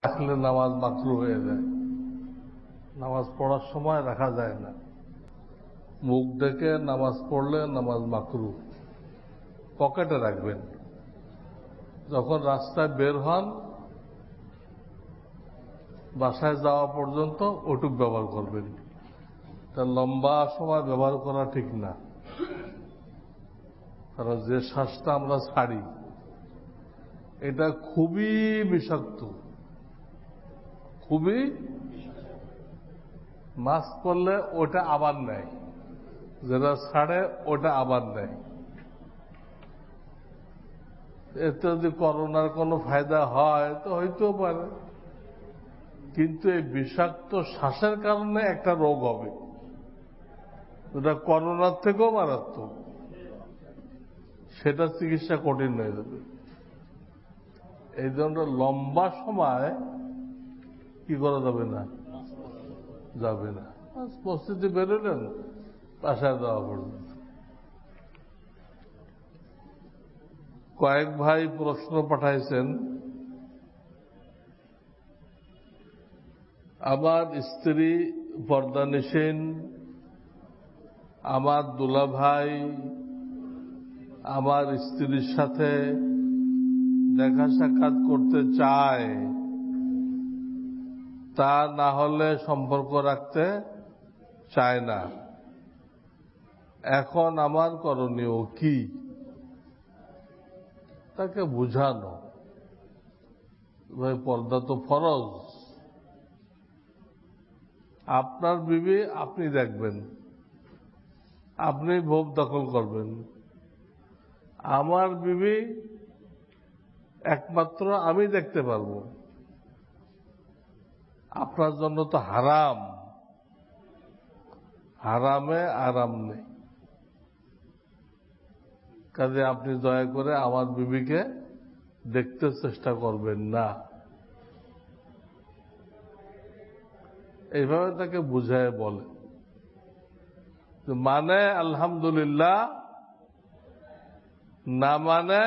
রাখলে নামাজ মাকরু হয়ে যায়। নামাজ পড়ার সময় রাখা যায় না। মুখ ডেকে নামাজ পড়লে নামাজ মাকরু। পকেটে রাখবেন। যখন রাস্তায় বের হন, বাসায় যাওয়া পর্যন্ত ওটুক ব্যবহার করবেন। তা লম্বা সময় ব্যবহার করা ঠিক না। কারণ যে শ্বাসটা আমরা ছাড়ি এটা খুবই বিষাক্ত, খুবই। মাস্ক পরলে ওটা আবার নেয়, যেটা ছাড়ে ওটা আবার নেয়। এতে যদি করোনার কোনো ফায়দা হয় তো হইতেও পারে, কিন্তু এই বিষাক্ত শ্বাসের কারণে একটা রোগ হবে, যেটা করোনার থেকেও মারাত্মক। সেটা চিকিৎসা কঠিন হয়ে যাবে। এই জন্য লম্বা সময় কি করা যাবে না, যাবে না। মসজিদে বেরোলেন, বাসায় যাওয়া পর্যন্ত। কয়েক ভাই প্রশ্ন পাঠাইছেন। আমার স্ত্রী পর্দানিসীন, আমার দুলাভাই আমার স্ত্রীর সাথে দেখা সাক্ষাৎ করতে চায়, তা না হলে সম্পর্ক রাখতে চায় না। এখন আমার করণীয় কি? তাকে বুঝানো, ভাই পর্দা তো ফরজ। আপনার বিবি আপনি দেখবেন, আপনি ভোগ দখল করবেন। আমার বিবি একমাত্র আমি দেখতে পারবো। আপনার জন্য তো হারাম, হারামে আরাম নেই। কাজে আপনি দয়া করে আমার বিবিকে দেখতে চেষ্টা করবেন না। এইভাবে তাকে বুঝায় বলে, মানে আলহামদুলিল্লাহ, না মানে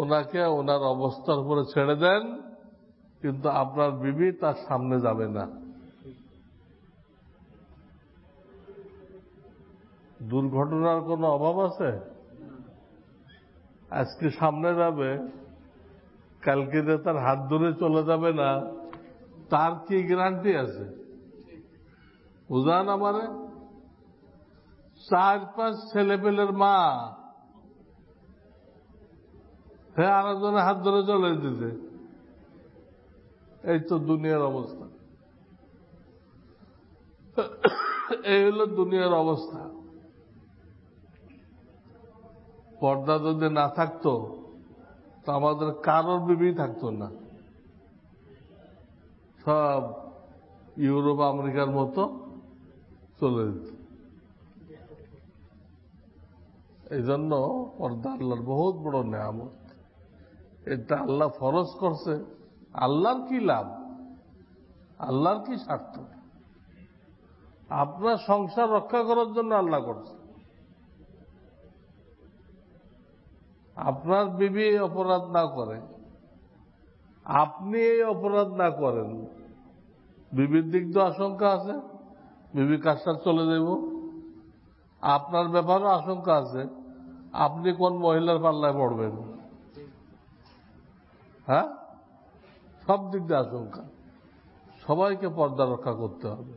ওনাকে ওনার অবস্থার উপরে ছেড়ে দেন, কিন্তু আপনার বিবি তার সামনে যাবে না। দুর্ঘটনার কোনো অভাব আছে? আজকে সামনে যাবে, কালকে যে তার হাত ধরে চলে যাবে না, তার কি গ্যারান্টি আছে? বুঝান আমারে। 4-5 ছেলেপেলের মা, হ্যাঁ, আরেকজনের হাত ধরে চলে যেতেছে। এই তো দুনিয়ার অবস্থা। এই হলো দুনিয়ার অবস্থা। পর্দা যদি না থাকতো তো আমাদের কারোর বিবি থাকতো না। সব ইউরোপ আমেরিকার মতো চলে যেত। এই জন্য পর্দা আল্লাহর বহুত বড় নেয়ামত। এটা আল্লাহ ফরজ করছে। আল্লাহর কি লাভ, আল্লাহর কি স্বার্থ? আপনার সংসার রক্ষা করার জন্য আল্লাহ করছে। আপনার বিবি অপরাধ না করে, আপনি এই অপরাধ না করেন, বিবির দিক তো আশঙ্কা আছে, বিবি কাজটা চলে যাব। আপনার ব্যাপারও আশঙ্কা আছে, আপনি কোন মহিলার পাল্লায় পড়বেন। হ্যাঁ, সব দিক দিয়ে আশঙ্কা। সবাইকে পর্দা রক্ষা করতে হবে।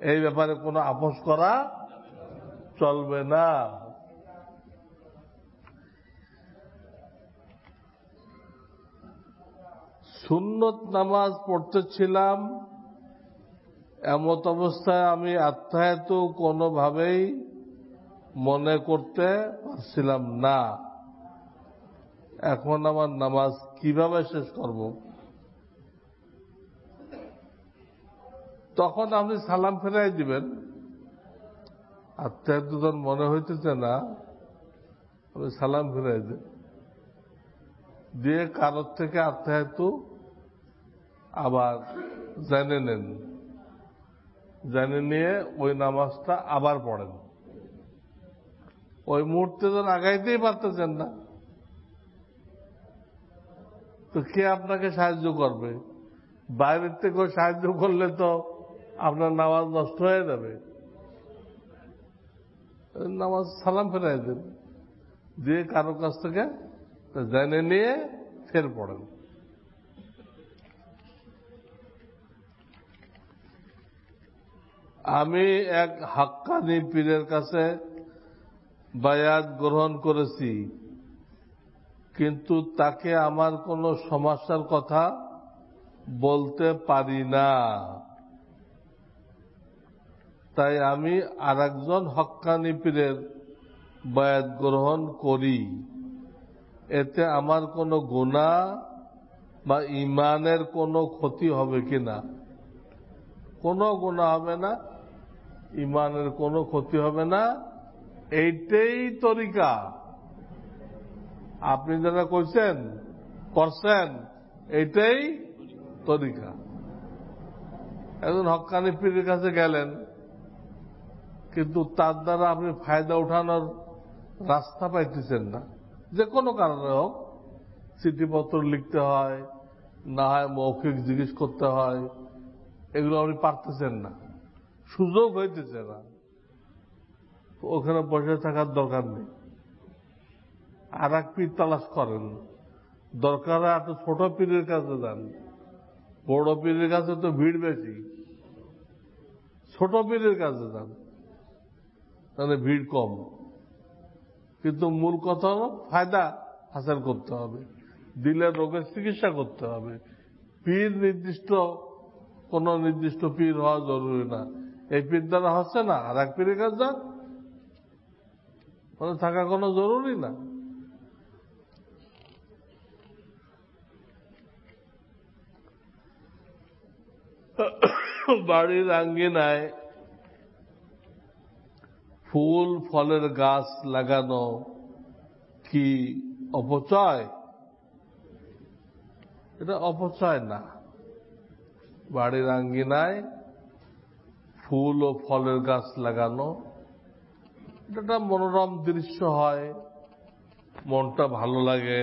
এই ব্যাপারে কোনো আপোষ করা চলবে না। সুন্নত নামাজ পড়তেছিলাম, এমত অবস্থায় আমি আত্মায়াতু কোনোভাবেই মনে করতে পারছিলাম না। এখন আমার নামাজ কিভাবে শেষ করব? তখন আপনি সালাম ফেরাই দিবেন। আত্মায়াতু যখন মনে হইতেছে না, আপনি সালাম ফেরাই দেন, দিয়ে কারোর থেকে আত্মায়াতু আবার জেনে নেন, জেনে নিয়ে ওই নামাজটা আবার পড়েন। ওই মুহূর্তে যেন আগাইতেই পারতেছেন না, তো কে আপনাকে সাহায্য করবে? বাইরের থেকেও সাহায্য করলে তো আপনার নামাজ নষ্ট হয়ে যাবে। নামাজ সালাম ফেরাই দেন, দিয়ে কারো কাছ থেকে জেনে নিয়ে ফের পড়েন। আমি এক হাক্কানি পীরের কাছে বায়াত গ্রহণ করেছি, কিন্তু তাকে আমার কোনো সমস্যার কথা বলতে পারি না। তাই আমি আরেকজন হাক্কানি পীরের বায়াত গ্রহণ করি। এতে আমার কোনো গুনাহ বা ঈমানের কোনো ক্ষতি হবে কিনা? কোনো গুনাহ হবে না, ঈমানের কোনো ক্ষতি হবে না। এইটাই তরিকা। আপনি যারা করছেন এইটাই তরিকা। একজন হক্কানি পীরের কাছে গেলেন, কিন্তু তার দ্বারা আপনি ফায়দা উঠানোর রাস্তা পাইতেছেন না। যে কোনো কারণে হোক, চিঠিপত্র লিখতে হয়, না হয় মৌখিক জিজ্ঞেস করতে হয়, এগুলো আপনি পারতেছেন না, সুযোগ হইতেছে না। ওখানে বসে থাকার দরকার নেই, আর এক পীর তালাশ করেন। দরকার হয় একটু ছোট পীরের কাছে যান। বড় পীরের কাছে তো ভিড় বেশি, ছোট পীরের কাছে যান, তাহলে ভিড় কম। কিন্তু মূল কথা হলো ফায়দা হাসিল করতে হবে, দিলের রোগের চিকিৎসা করতে হবে। পীর কোন নির্দিষ্ট পীর হওয়া জরুরি না। এই পীর দ্বারা হচ্ছে না, আর এক পীরের কাছে যান, থাকা কোনো জরুরি না। বাড়ির আঙ্গিনায় ফুল ফলের গাছ লাগানো কি অপচয়? এটা অপচয় না। বাড়ির আঙ্গিনায় ফুল ও ফলের গাছ লাগানো এটা একটা মনোরম দৃশ্য হয়, মনটা ভালো লাগে।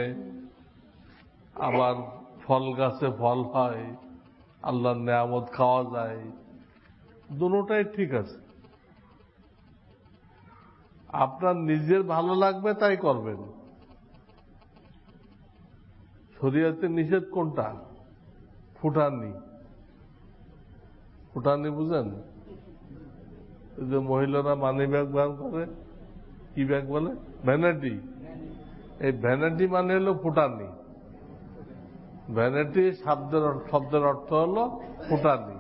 আবার ফল গাছে ফল হয়, আল্লাহর নেয়ামত খাওয়া যায়, দুটোটাই ঠিক আছে। আপনার নিজের ভালো লাগবে তাই করবেন। শরীয়তে নিষেধ কোনটা? ফুটানি। ফুটানি বুঝেন? যে মহিলারা মানি ব্যাগ বার করে, কি ব্যাগ বলে? ভ্যানিটি। এই ভ্যানিটি মানে হলো ফুটানি। ভ্যানিটি শব্দের অর্থ হলো ফুটানি।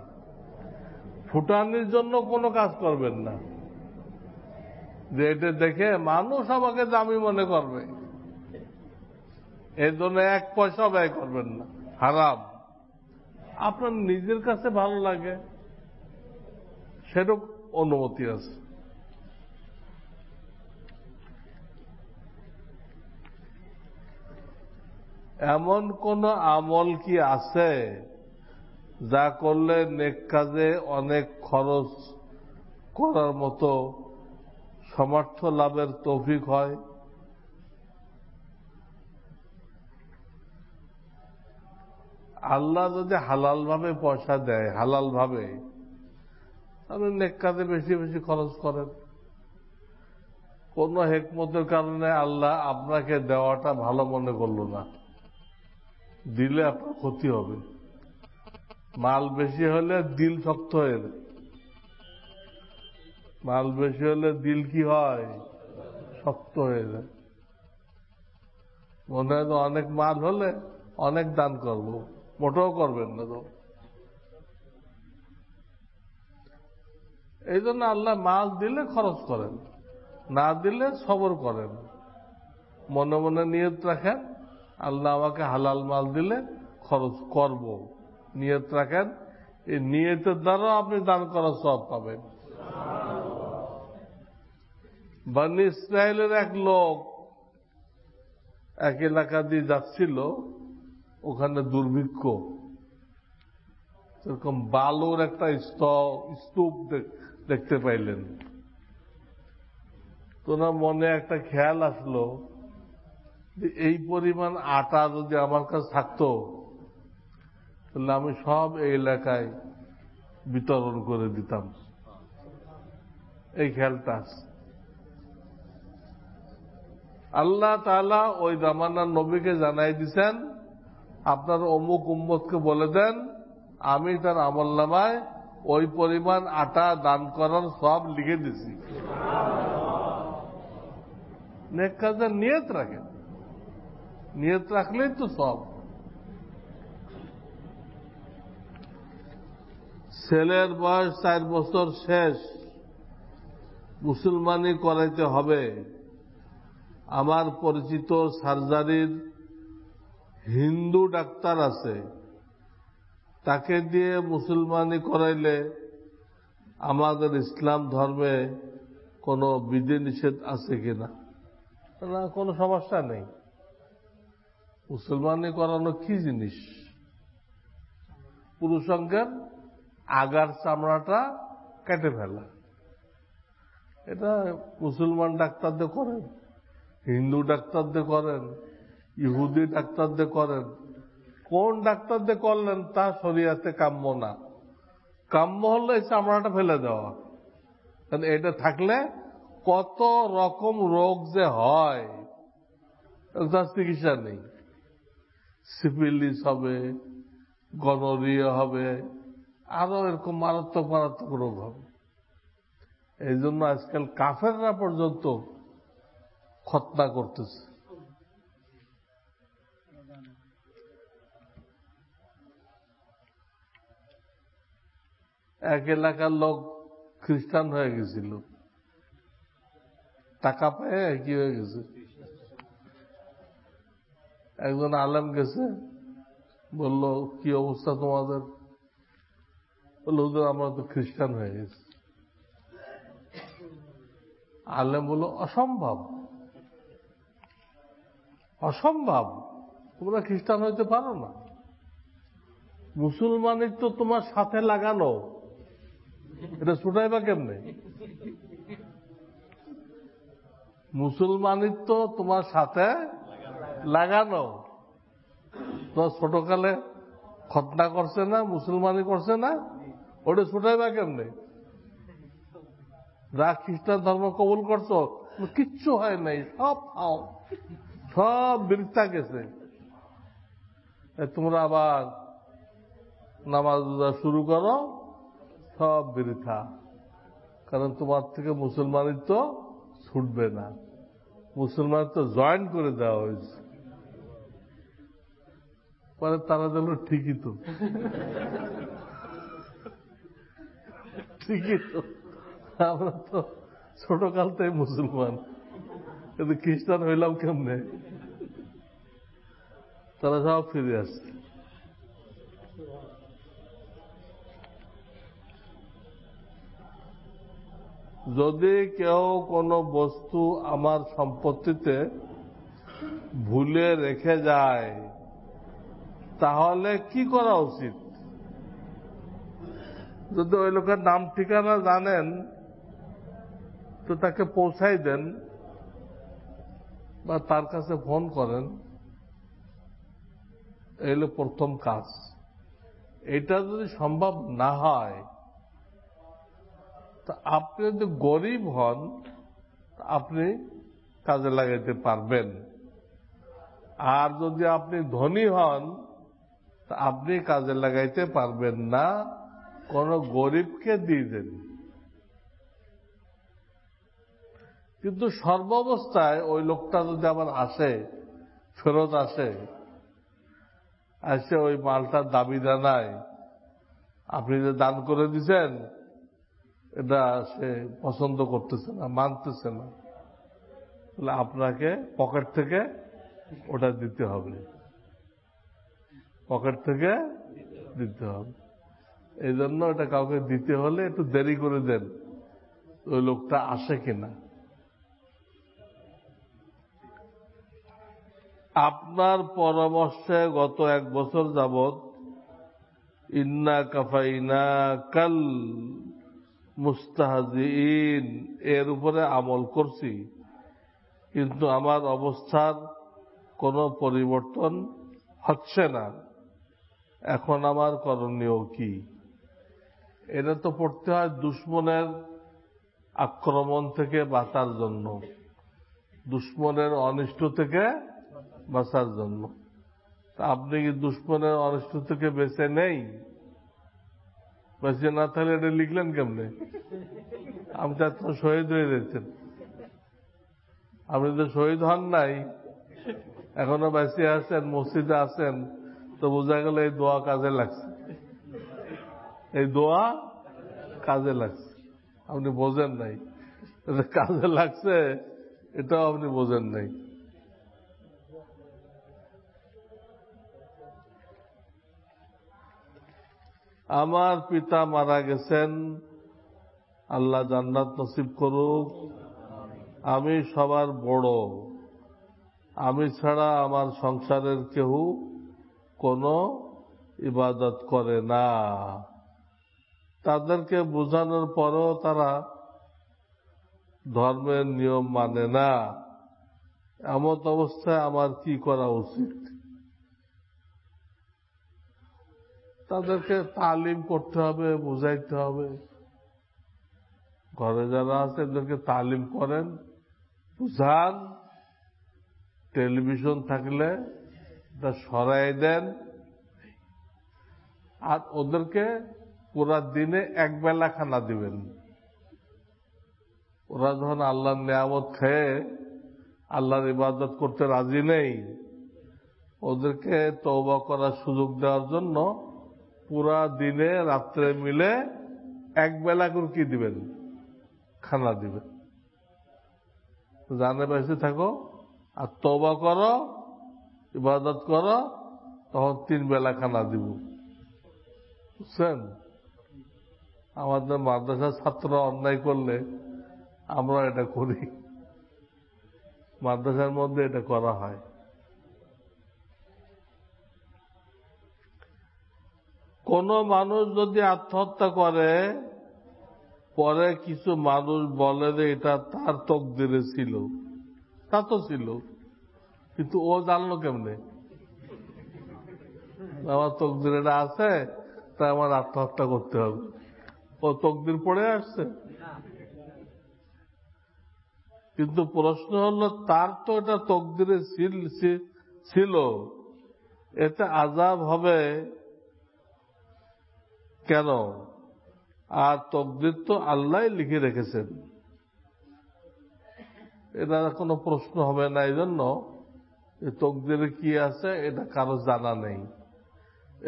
ফুটানির জন্য কোনো কাজ করবেন না, যে এটা দেখে মানুষ আমাকে দামি মনে করবে, এর জন্য এক পয়সা ব্যয় করবেন না, হারাম। আপনার নিজের কাছে ভালো লাগে সেরকম অনুমতি আছে। এমন কোন আমল কি আছে যা করলে নেক কাজে অনেক খরচ করার মতো সামর্থ্য লাভের তৌফিক হয়? আল্লাহ যদি হালাল ভাবে পয়সা দেয়, হালাল ভাবে, আপনি নেক কাজে বেশি বেশি খরচ করেন। কোন হেকমতের কারণে আল্লাহ আপনাকে দেওয়াটা ভালো মনে করল না, দিলে আপনার ক্ষতি হবে। মাল বেশি হলে দিল শক্ত হয়ে যায়। মাল বেশি হলে দিল কি হয়? শক্ত হয়ে যায়। মনে হয় অনেক মাল হলে অনেক দান করব, মোটেও করবেন না তো। এই জন্য আল্লাহ মাল দিলে খরচ করেন, না দিলে সবর করেন। মনে মনে নিয়ত রাখেন, আল্লাহ আমাকে হালাল মাল দিলে খরচ করব, নিয়ত রাখেন। এই নিয়তের দ্বারা আপনি দান করার সওয়াব পাবেন। বনী ইসরায়েলের এক লোক এক এলাকা দিয়ে যাচ্ছিল, ওখানে দুর্ভিক্ষ, এরকম বালুর একটা স্তূপ দেখতে পাইলেন। তো না মনে একটা খেয়াল আসলো, এই পরিমাণ আটা যদি আমার কাছে থাকতো তাহলে আমি সব এই এলাকায় বিতরণ করে দিতাম। এই খেয়ালটা আছে। আল্লাহ তাআলা ওই জামানার নবীকে জানাই দিছেন, আপনার অমুক উম্মতকে বলে দেন আমি তার আমলনামায় ওই পরিমাণ আটা দান করার সব লিখে দিছি। নেক কাজের নিয়ত রাখেন, নিয়ত রাখলেই তো সব। ছেলের বয়স 4 বছর শেষ, মুসলমানি করাইতে হবে। আমার পরিচিত সার্জারির হিন্দু ডাক্তার আছে, তাকে দিয়ে মুসলমানি করাইলে আমাদের ইসলাম ধর্মে কোনো বিধিনিষেধ আছে কিনা? না, কোনো সমস্যা নেই। মুসলমানি করানো কি জিনিস? পুরুষাঙ্গের আগার চামড়াটা কেটে ফেলা, এটা মুসলমান ডাক্তারদের করেন, হিন্দু ডাক্তারদের করেন, ইহুদি ডাক্তারদের করেন। কোন ডাক্তারদের করলেন তা শরীয়তে কাম্য না। কাম্য হলো এই চামড়াটা ফেলে দেওয়া। কারণ এটা থাকলে কত রকম রোগ যে হয় তার চিকিৎসা নেই। সিফিলিস হবে, গনোরিয়া হবে, আরো এরকম মারাত্মক মারাত্মক রোগ হবে। এই জন্য আজকাল কাফেররা পর্যন্ত খতনা করতেছে। এক এলাকার লোক খ্রিস্টান হয়ে গেছিল, টাকা পেয়ে কি হয়ে গেছে। একজন আলেম গেছে, বলল কি অবস্থা তোমাদের? বলল হুজুর আমরা তো খ্রিস্টান হয়ে গেছি। আলেম বলল অসম্ভব, অসম্ভব, তোমরা খ্রিস্টান হইতে পারো না। মুসলমানের তো তোমার সাথে লাগানো, এটা ছুটাইবা কেমনে? মুসলমানের তো তোমার সাথে লাগানো। তোমার ছোটকালে খতনা করছে না, মুসলমানি করছে না, ওটা ছুটাইবা কেমনে? যা খ্রিস্টান ধর্ম কবুল করছো কিচ্ছু হয় নাই, সব খাও, সব বৃথা গেছে। তোমরা আবার নামাজ রোজা শুরু করো, সব বৃথা। কারণ তোমার থেকে মুসলমানের তো ছুটবে না, মুসলমান তো জয়েন করে দেওয়া হয়েছে। পরে তারা দিল ঠিকই তো, ঠিকই তো, আমরা তো ছোটকাল থেকে মুসলমান, কিন্তু খ্রিস্টান হইলাম কেমনে? তারা সব ফিরে আসছে। যদি কেউ কোনো বস্তু আমার সম্পত্তিতে ভুলে রেখে যায় তাহলে কি করা উচিত? যদি ওই লোকের নাম ঠিকানা জানেন তো তাকে পৌঁছাই দেন বা তার কাছে ফোন করেন, এই হলো প্রথম কাজ। এটা যদি সম্ভব না হয় তা আপনি যদি গরিব হন আপনি কাজে লাগাইতে পারবেন, আর যদি আপনি ধনী হন তা আপনি কাজে লাগাইতে পারবেন না, কোন গরিবকে দিয়ে দেন। কিন্তু সর্বাবস্থায় ওই লোকটা যদি আবার আসে, ফেরত আসে, ওই মালটার দাবি জানায় আপনি যে দান করে দিচ্ছেন এটা সে পছন্দ করতেছে না, মানতেছে না, তাহলে আপনাকে পকেট থেকে ওটা দিতে হবে, পকেট থেকে দিতে হবে। এই জন্য এটা কাউকে দিতে হলে একটু দেরি করে দেন, ওই লোকটা আসে কিনা। আপনার পরামর্শে গত 1 বছর যাবৎ ইন্না কাফাইনা কাল মুস্তাহজিইন এর উপরে আমল করছি, কিন্তু আমার অবস্থার কোনো পরিবর্তন হচ্ছে না, এখন আমার করণীয় কি? এটা তো পড়তে হয় দুশমনের আক্রমণ থেকে বাঁচার জন্য, দুশমনের অনিষ্ট থেকে বাঁচার জন্য। আপনি কি দুশমনের অনিষ্ট থেকে বেঁচে নেই? বেঁচে না থাকলে এটা লিখলেন কেমনে? আপনি তো শহীদ হয়ে যাচ্ছেন। আপনি তো শহীদ হন নাই, এখনো বেঁচে আছেন, মসজিদে আছেন, তো বোঝা গেল এই দোয়া কাজে লাগছে, এই দোয়া কাজে লাগছে। আপনি বোঝেন নাই কাজে লাগছে, এটাও আপনি বোঝেন নাই। আমার পিতা মারা গেছেন, আল্লাহ জান্নাত নসিব করুক। আমি সবার বড়, আমি ছাড়া আমার সংসারের কেউ কোনো ইবাদত করে না। তাদেরকে বোঝানোর পরও তারা ধর্মের নিয়ম মানে না। এমত অবস্থায় আমার কি করা উচিত? তাদেরকে তালিম করতে হবে, বুঝাইতে হবে। ঘরে যারা আছে এদেরকে তালিম করেন, বুঝান। টেলিভিশন থাকলে তা সরাই দেন। আর ওদেরকে পুরা দিনে একবেলা খানা দিবেন। ওরা যখন আল্লাহর নিয়ামত খেয়ে আল্লাহর ইবাদত করতে রাজি নেই, ওদেরকে তওবা করার সুযোগ দেওয়ার জন্য পুরা দিনে রাত্রে মিলে একবেলা করে কি দিবেন? খানা দিবেন। জানে বেঁচে থাকো আর তওবা করো, ইবাদত করো, তখন 3 বেলা খানা দিব। বুঝছেন? আমাদের মাদ্রাসার ছাত্ররা অন্যায় করলে আমরা এটা করি, মাদ্রাসার মধ্যে এটা করা হয়। কোন মানুষ যদি আত্মহত্যা করে, পরে কিছু মানুষ বলে যে এটা তার তকদিরে ছিল, তা তো ছিল, কিন্তু ও জানলো কেমনে আমার তকদিরে এটা আছে, তাই আমার আত্মহত্যা করতে হবে? ও তকদির পড়ে আসছে। কিন্তু প্রশ্ন হলো, তার তো এটা তকদিরে ছিল, এতে আযাব হবে কেন? আর তকদির তো আল্লাহ লিখে রেখেছেন, এটা কোনো প্রশ্ন হবে না। এই জন্য তকদিরে কি আছে এটা কারো জানা নেই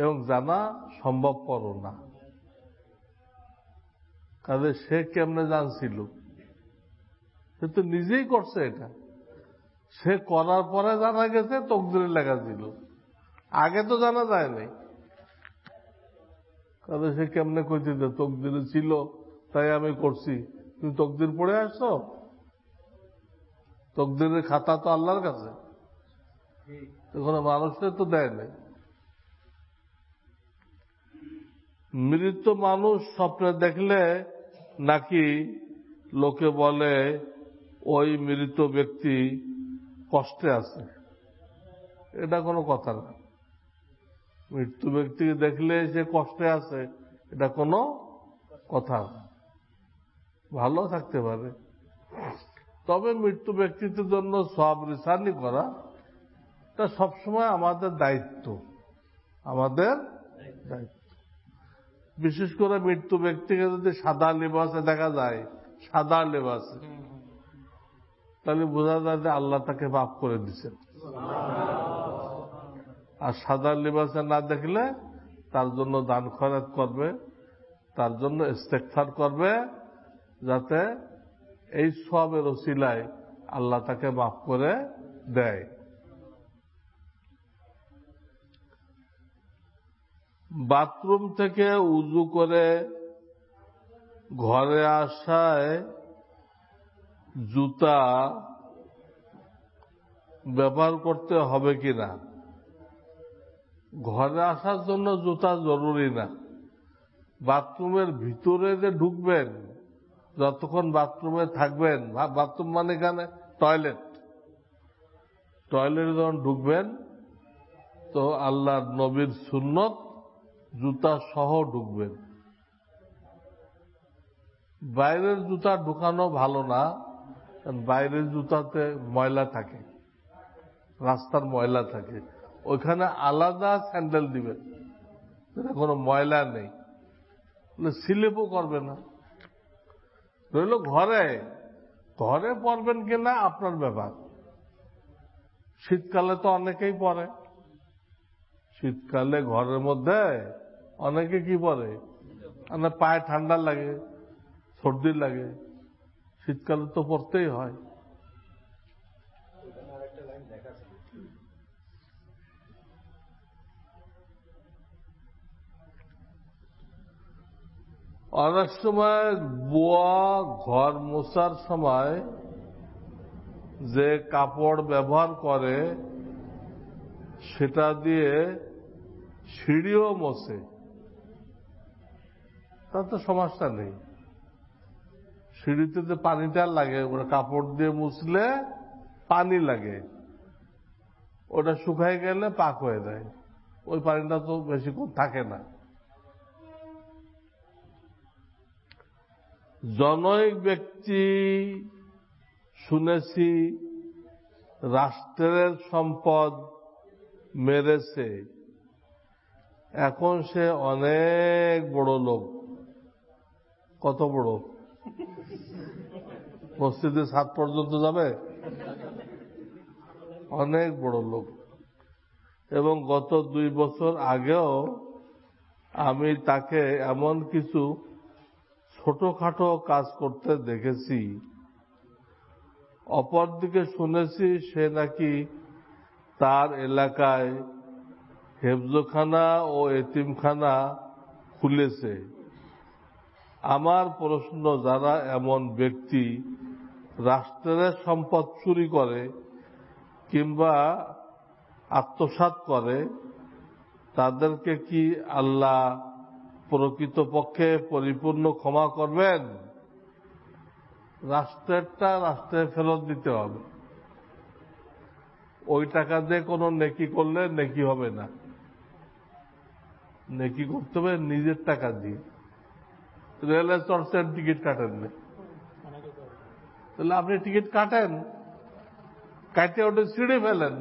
এবং জানা সম্ভবপরও না। কাজে সে কেমনে জানছিল? সে তো নিজেই করছে এটা। সে করার পরে জানা গেছে তকদিরে লেখা ছিল, আগে তো জানা যায় নাই। কাজে সে কেমনে কইতে যে তকদিরে ছিল তাই আমি করছি? তুমি তকদির পড়ে আসছো? তকদিরের খাতা তো আল্লাহর কাছে, কোনো মানুষের তো দেয় নাই। মৃত মানুষ স্বপ্নে দেখলে নাকি লোকে বলে ওই মৃত ব্যক্তি কষ্টে আছে। এটা কোনো কথা না। মৃত্যু ব্যক্তিকে দেখলে সে কষ্টে আছে, এটা কোনো কথা না। ভালো থাকতে পারে। তবে মৃত্যু ব্যক্তিত্বের জন্য সব রিসার্নি করা তা সবসময় আমাদের দায়িত্ব, আমাদের দায়িত্ব। বিশেষ করে মৃত্যু ব্যক্তিকে যদি সাদা লেবাসে দেখা যায়, সাদা লেবাসে, তাহলে বোঝা যায় যে আল্লাহ তাকে মাফ করে দিচ্ছেন। আর সাদা লেবাসে না দেখলে তার জন্য দান খয়রাত করবে, তার জন্য ইস্তেগফার করবে, যাতে এই সবের ওসিলায় আল্লাহ তাকে মাফ করে দেয়। বাথরুম থেকে উযু করে ঘরে আসায় জুতা ব্যবহার করতে হবে কিনা? ঘরে আসার জন্য জুতা জরুরি না। বাথরুমের ভিতরে যে ঢুকবেন, যতক্ষণ বাথরুমে থাকবেন, বাথরুম মানে এখানে টয়লেট, টয়লেটে যখন ঢুকবেন তো আল্লাহর নবীর সুন্নত জুতা সহ ঢুকবেন। বাইরের জুতা ঢুকানো ভালো না, কারণ বাইরের জুতাতে ময়লা থাকে, রাস্তার ময়লা থাকে, ওইখানে আলাদা স্যান্ডেল দিবেন, কোনো ময়লা নেই, স্লিপও করবে না। রইল ঘরে, ঘরে পরবেন কিনা আপনার ব্যাপার। শীতকালে তো অনেকেই পরে, শীতকালে ঘরের মধ্যে অনেকে কি পরে, মানে পায়ে ঠান্ডা লাগে, সর্দি লাগে, শীতকালে তো পড়তেই হয়। অনেক সময় বুয়া ঘর মোছার সময় যে কাপড় ব্যবহার করে সেটা দিয়ে সিঁড়িও মোছে, তার তো সমস্যা নেই। সিঁড়িতে যে পানিটা লাগে, ওটা কাপড় দিয়ে মুছলে পানি লাগে, ওটা শুকাই গেলে পাক হয়ে যায়, ওই পানিটা তো বেশিক্ষণ থাকে না। জনৈক ব্যক্তি শুনেছি রাষ্ট্রের সম্পদ মেরেছে, এখন সে অনেক বড় লোক। কত বড়? মসজিদের ছাদ পর্যন্ত যাবে, অনেক বড় লোক। এবং গত 2 বছর আগেও আমি তাকে এমন কিছু ছোটখাটো কাজ করতে দেখেছি। অপরদিকে শুনেছি সে নাকি তার এলাকায় হেফজখানা ও এতিমখানা খুলেছে। আমার প্রশ্ন, যারা এমন ব্যক্তি রাষ্ট্রের সম্পদ চুরি করে কিংবা আত্মসাৎ করে, তাদেরকে কি আল্লাহ প্রকৃতপক্ষে পরিপূর্ণ ক্ষমা করবেন? রাষ্ট্রেরটা রাষ্ট্রে ফেরত দিতে হবে। ওই টাকা দিয়ে কোনো নেকি করলে নেকি হবে না, নেকি করতে হবে নিজের টাকা দিয়ে। রেলে চড়ছেন, টিকিট কাটেন না, তাহলে আপনি টিকিট কাটেন, কাটে ওটা ছিঁড়ে ফেলেন,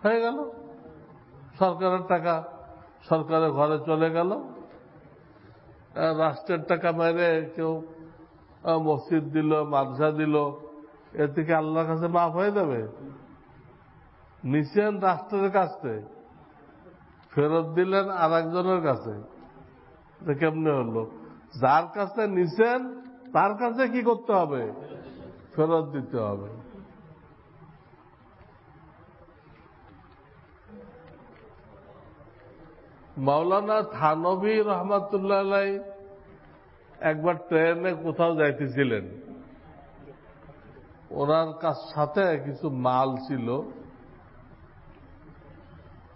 হয়ে গেল। সরকারের টাকা সরকারের ঘরে চলে গেল। রাষ্ট্রের টাকা মেরে কেউ মসজিদ দিল, মাদ্রাসা দিল, এর থেকে আল্লাহর কাছে মাফ হয়ে যাবে? নিছেন রাষ্ট্রের কাছে, ফেরত দিলেন আর একজনের কাছে, কেমনে হলো? যার কাছে নিছেন তার কাছে কি করতে হবে? ফেরত দিতে হবে। মাওলানা থানভী রহমাতুল্লাহ আলাইহি একবার ট্রেনে কোথাও যাইতেছিলেন, ওনার সাথে কিছু মাল ছিল,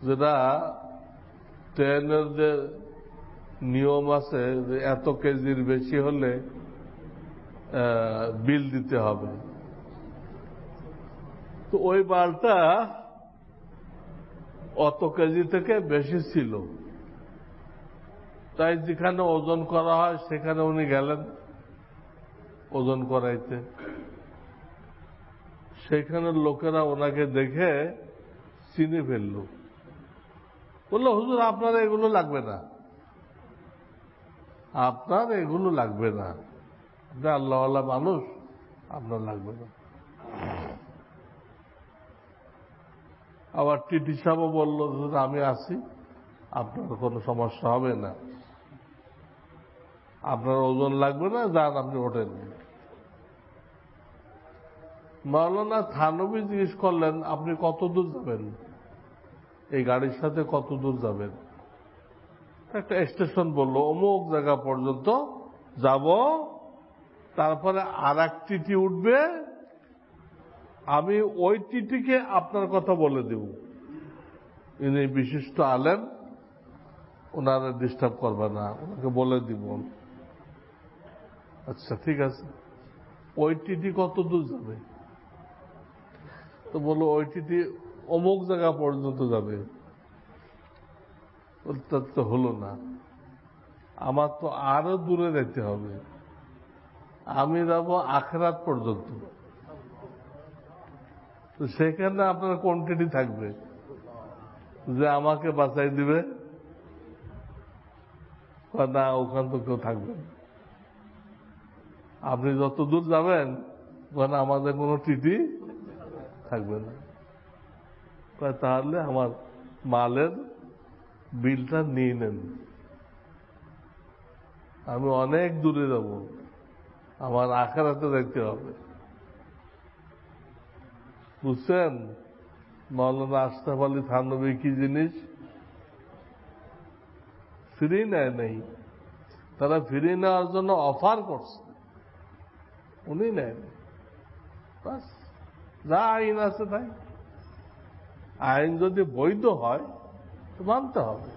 যেটা ট্রেনের যে নিয়ম আছে যে এত কেজির বেশি হলে বিল দিতে হবে। তো ওই মালটা অত কেজি থেকে বেশি ছিল, তাই যেখানে ওজন করা হয় সেখানে উনি গেলেন ওজন করাইতে। সেখানের লোকেরা ওনাকে দেখে চিনে ফেলল, বলল, হুজুর আপনার এগুলো লাগবে না, আপনার এগুলো লাগবে না, আপনি আল্লাহওয়ালা মানুষ, আপনার লাগবে না। আবার টিটি সাহেবও বলল, আমি আছি, আপনার কোনো সমস্যা হবে না, আপনার ওজন লাগবে না, যান আপনি ওঠেন। মাওলানা থানভী জিজ্ঞেস করলেন, আপনি কত দূর যাবেন, এই গাড়ির সাথে কত দূর যাবেন? একটা স্টেশন বলল, অমুক জায়গা পর্যন্ত যাব, তারপরে আর এক টিটি উঠবে, আমি ওই টিটিকে আপনার কথা বলে দেব। ইনি বিশিষ্ট আলেম, ওনারা ডিস্টার্ব করবে না, ওনাকে বলে দিব। আচ্ছা ঠিক আছে। ওই টিটি কত দূর যাবে? তো বললো ওই চিঠি অমুক জায়গা পর্যন্ত যাবে। তো হলো না, আমার তো আরো দূরে যেতে হবে, আমি যাব আখরাত পর্যন্ত। তো সেখানে আপনার কোয়ান্টিটি থাকবে যে আমাকে বাঁচাই দিবে না, ওখান তো কেউ থাকবে না। আপনি যত দূর যাবেন ওখানে আমাদের কোনো টিটি থাকবে না। তাহলে আমার মালের বিলটা নিয়ে নেন, আমি অনেক দূরে যাব, আমার আখেরাতে দেখতে হবে। বুঝছেন মাওলানা আশরাফ আলী থানভী কি জিনিস? ফিরিয়ে নেয় নেই, তারা ফিরিয়ে নেওয়ার জন্য অফার করছে, উনি নেন। বাস, যা আইন আছে তাই। আইন যদি বৈধ হয় তো মানতে হবে।